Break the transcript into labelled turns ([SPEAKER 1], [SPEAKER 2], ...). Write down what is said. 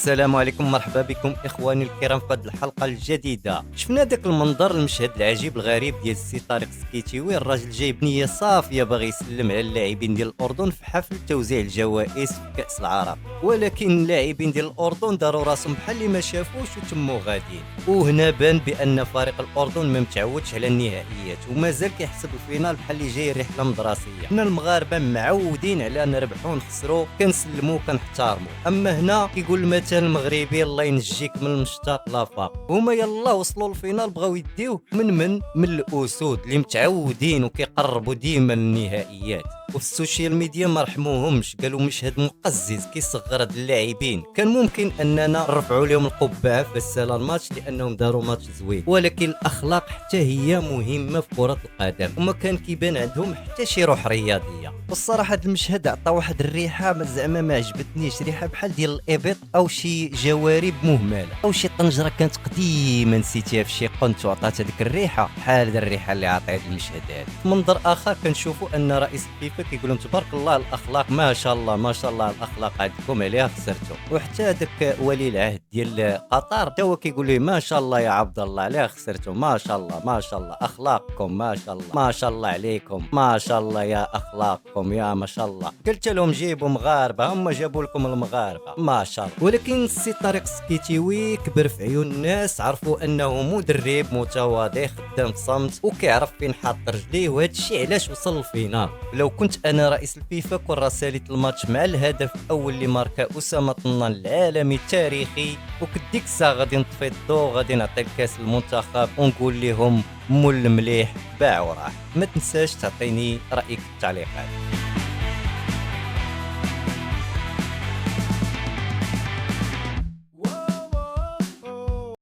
[SPEAKER 1] السلام عليكم، مرحبا بكم اخواني الكرام في هذه الحلقه الجديده. شفنا داك المنظر المشهد العجيب الغريب ديال السي طارق السكيتيوي، الراجل جايب نيه صافيه باغي يسلم على اللاعبين ديال الاردن في حفل توزيع الجوائز في كاس العرب، ولكن اللاعبين ديال الاردن داروا راسهم بحال اللي ما شافوش وتموا غاديين. وهنا بان بان فريق الاردن ما متعودش على النهائيات ومازال كيحسب الفينال بحال اللي جاي رحله مدرسيه. حنا المغاربه معودين على نربحوا ونخسروا، كنسلموا كنحترموا. اما هنا كيقول المثل المغربي الله ينجيك من المشتاق لافاق. هما يلا وصلوا الفينال بغاو يديوه من الاسود اللي متعودين وكيقربوا ديما النهائيات. وفي السوشيال ميديا ما رحموهمش، قالوا مشهد مقزز كيصغر هاد اللاعبين، كان ممكن اننا نرفعوا لهم القبعه في السالا الماتش لانهم داروا ماتش زوين، ولكن الاخلاق حتى هي مهمه في كره القدم وما كان كيبان عندهم حتى شي روح رياضيه. والصراحه هاد المشهد عطى واحد الريحه زعما ما عجبتنيش، ريحه بحال ديال الابط او شي جوارب مهمله او شي طنجره كانت قديمه نسيتيها في شي قنت وعطات هذيك الريحه بحال الريحه اللي عطيت المشهد هذا. في منظر اخر كنشوفوا ان رئيس الفيفا كيقول لهم تبارك الله الاخلاق، ما شاء الله ما شاء الله الاخلاق عندكم عليها خسرتوا. وحتى هذاك ولي العهد ديال قطر حتى هو كيقول لي ما شاء الله يا عبد الله عليها خسرتوا، ما شاء الله ما شاء الله اخلاقكم، ما شاء الله ما شاء الله عليكم، ما شاء الله يا اخلاقكم يا ما شاء الله. قلت لهم جيبوا مغاربه، هم جابوا لكم المغاربه ما شاء الله. ولكن السي طارق السكيتيوي كبر في عيون الناس، عرفوا انه مدرب متواضع خدام في صمت وكيعرف فين حاط رجليه، وهذا الشيء علاش وصل للفينال. لو كنت انا رئيس الفيفا كون راساليت الماتش مع الهدف الاول اللي ماركا اسامه طنان العالمي التاريخي، وكديك الساعه غادي نطفي الضو، غادي نعطي الكاس للمنتخب ونقول لهم مول مليح باع وراه. ما تنساش تعطيني رايك في التعليقات.